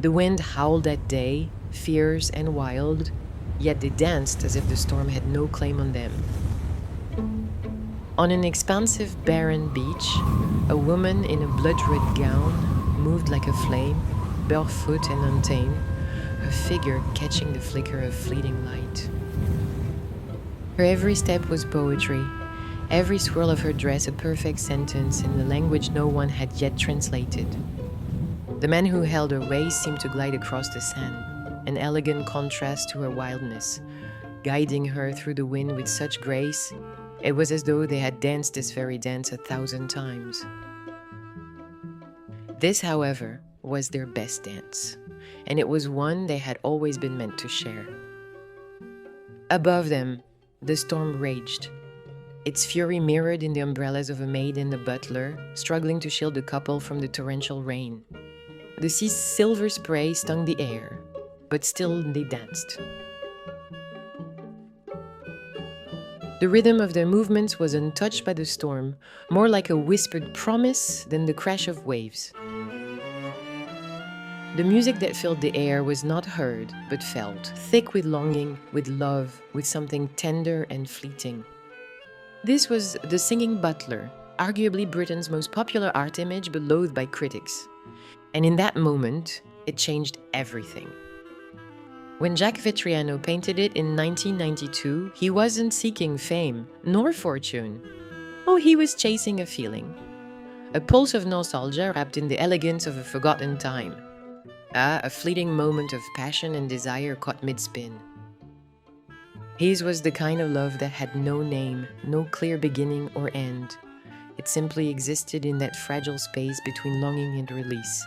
The wind howled that day, fierce and wild, yet they danced as if the storm had no claim on them. On an expansive, barren beach, a woman in a blood-red gown moved like a flame, barefoot and untamed, her figure catching the flicker of fleeting light. Her every step was poetry, every swirl of her dress a perfect sentence in a language no one had yet translated. The man who held her waist seemed to glide across the sand, an elegant contrast to her wildness, guiding her through the wind with such grace, it was as though they had danced this very dance 1,000 times. This, however, was their best dance, and it was one they had always been meant to share. Above them, the storm raged, its fury mirrored in the umbrellas of a maid and a butler, struggling to shield the couple from the torrential rain. The sea's silver spray stung the air, but still they danced. The rhythm of their movements was untouched by the storm, more like a whispered promise than the crash of waves. The music that filled the air was not heard, but felt, thick with longing, with love, with something tender and fleeting. This was the Singing Butler, arguably Britain's most popular art image but loathed by critics. And in that moment, it changed everything. When Jacques Vettriano painted it in 1992, he wasn't seeking fame, nor fortune. Oh, he was chasing a feeling. A pulse of nostalgia wrapped in the elegance of a forgotten time. A fleeting moment of passion and desire caught mid-spin. His was the kind of love that had no name, no clear beginning or end. It simply existed in that fragile space between longing and release.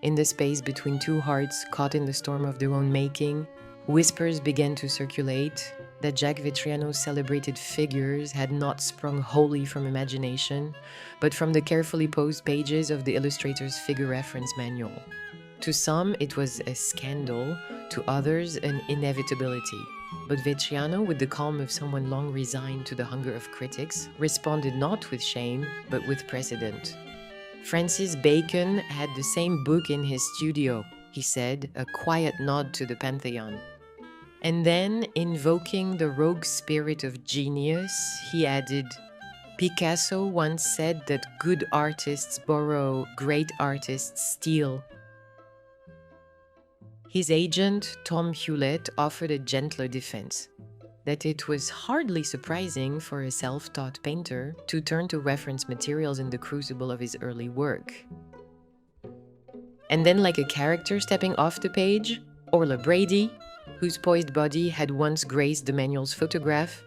In the space between two hearts caught in the storm of their own making, whispers began to circulate that Jacques Vettriano's celebrated figures had not sprung wholly from imagination, but from the carefully posed pages of the illustrator's figure reference manual. To some, it was a scandal, to others, an inevitability. But Vettriano, with the calm of someone long resigned to the hunger of critics, responded not with shame, but with precedent. Francis Bacon had the same book in his studio, he said, a quiet nod to the Pantheon. And then, invoking the rogue spirit of genius, he added, Picasso once said that good artists borrow, great artists steal. His agent, Tom Hewlett, offered a gentler defense, that it was hardly surprising for a self-taught painter to turn to reference materials in the crucible of his early work. And then, like a character stepping off the page, Orla Brady, whose poised body had once graced the manual's photograph,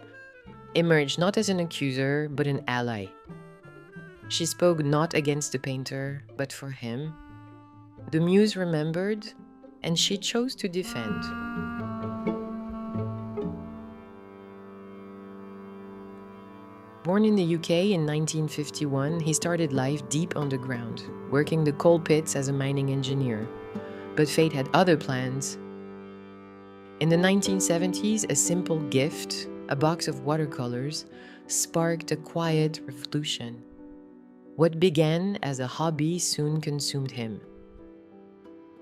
emerged not as an accuser, but an ally. She spoke not against the painter, but for him. The muse remembered, and she chose to defend. Born in the UK in 1951, he started life deep underground, working the coal pits as a mining engineer. But fate had other plans. In the 1970s, a simple gift, a box of watercolors, sparked a quiet revolution. What began as a hobby soon consumed him.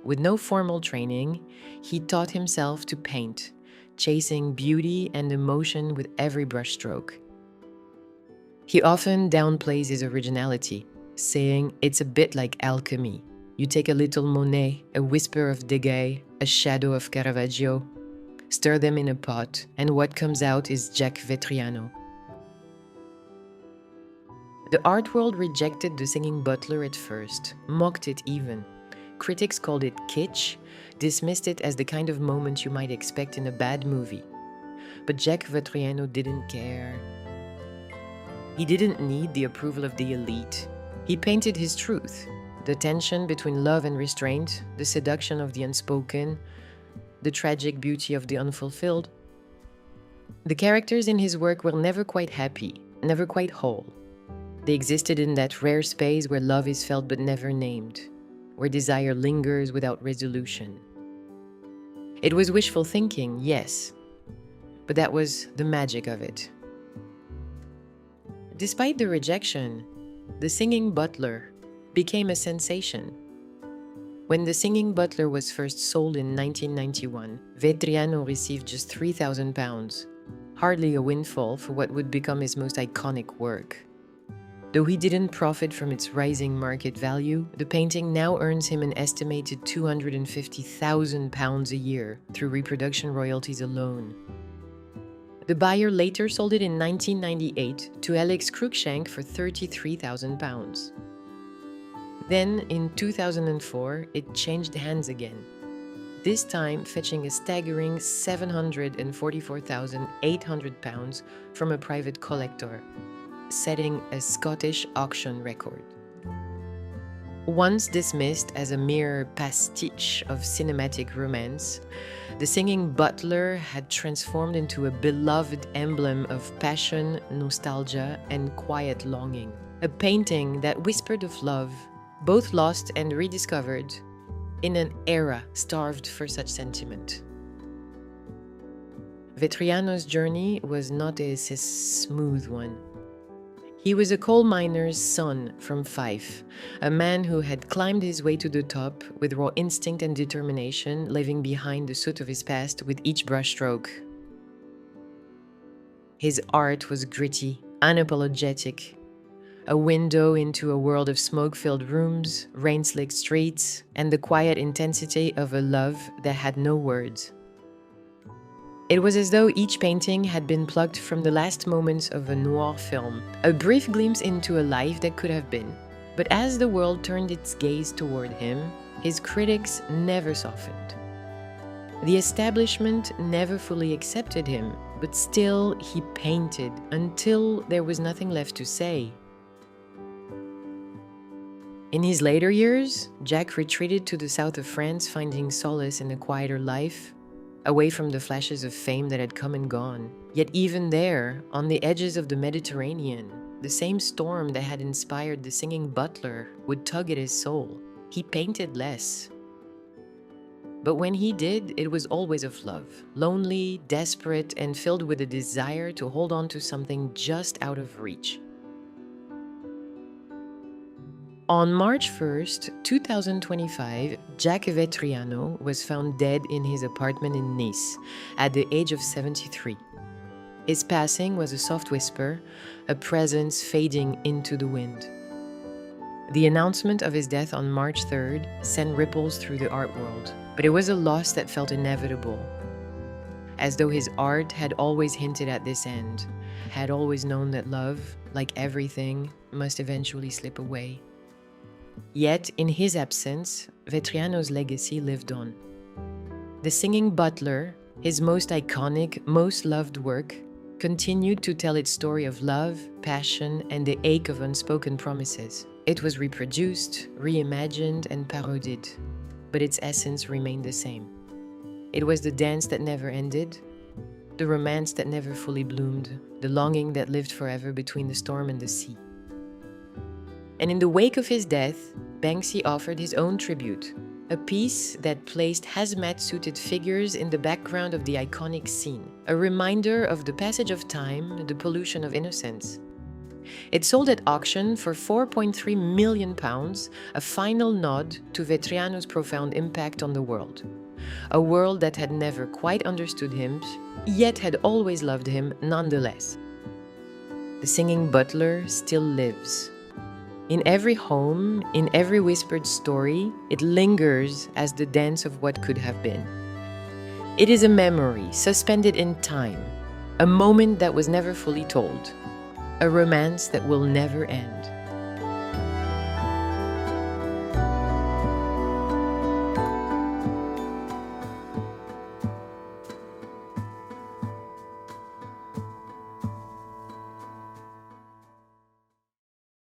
With no formal training, he taught himself to paint, chasing beauty and emotion with every brushstroke. He often downplays his originality, saying it's a bit like alchemy. You take a little Monet, a whisper of Degas, a shadow of Caravaggio, stir them in a pot, and what comes out is Jacques Vettriano. The art world rejected the Singing Butler at first, mocked it even. Critics called it kitsch, dismissed it as the kind of moment you might expect in a bad movie. But Jacques Vettriano didn't care. He didn't need the approval of the elite. He painted his truth, the tension between love and restraint, the seduction of the unspoken, the tragic beauty of the unfulfilled. The characters in his work were never quite happy, never quite whole. They existed in that rare space where love is felt but never named, where desire lingers without resolution. It was wishful thinking, yes, but that was the magic of it. Despite the rejection, the Singing Butler became a sensation. When the Singing Butler was first sold in 1991, Vettriano received just £3,000, hardly a windfall for what would become his most iconic work. Though he didn't profit from its rising market value, the painting now earns him an estimated £250,000 a year through reproduction royalties alone. The buyer later sold it in 1998 to Alex Cruikshank for £33,000. Then, in 2004, it changed hands again, this time fetching a staggering £744,800 from a private collector, setting a Scottish auction record. Once dismissed as a mere pastiche of cinematic romance, the Singing Butler had transformed into a beloved emblem of passion, nostalgia, and quiet longing. A painting that whispered of love, both lost and rediscovered, in an era starved for such sentiment. Vettriano's journey was not a smooth one. He was a coal miner's son from Fife, a man who had climbed his way to the top with raw instinct and determination, leaving behind the soot of his past with each brushstroke. His art was gritty, unapologetic, a window into a world of smoke-filled rooms, rain-slicked streets, and the quiet intensity of a love that had no words. It was as though each painting had been plucked from the last moments of a noir film, a brief glimpse into a life that could have been. But as the world turned its gaze toward him, his critics never softened. The establishment never fully accepted him, but still he painted until there was nothing left to say. In his later years, Jack retreated to the south of France, finding solace in a quieter life, away from the flashes of fame that had come and gone. Yet even there, on the edges of the Mediterranean, the same storm that had inspired the Singing Butler would tug at his soul. He painted less. But when he did, it was always of love, lonely, desperate, and filled with a desire to hold on to something just out of reach. On March 1st, 2025, Jack Vettriano was found dead in his apartment in Nice at the age of 73. His passing was a soft whisper, a presence fading into the wind. The announcement of his death on March 3rd sent ripples through the art world, but it was a loss that felt inevitable, as though his art had always hinted at this end, had always known that love, like everything, must eventually slip away. Yet, in his absence, Vettriano's legacy lived on. The Singing Butler, his most iconic, most loved work, continued to tell its story of love, passion, and the ache of unspoken promises. It was reproduced, reimagined, and parodied, but its essence remained the same. It was the dance that never ended, the romance that never fully bloomed, the longing that lived forever between the storm and the sea. And in the wake of his death, Banksy offered his own tribute, a piece that placed hazmat-suited figures in the background of the iconic scene, a reminder of the passage of time, the pollution of innocence. It sold at auction for £4.3 million, a final nod to Vettriano's profound impact on the world. A world that had never quite understood him, yet had always loved him nonetheless. The Singing Butler still lives. In every home, in every whispered story, it lingers as the dance of what could have been. It is a memory suspended in time, a moment that was never fully told, a romance that will never end.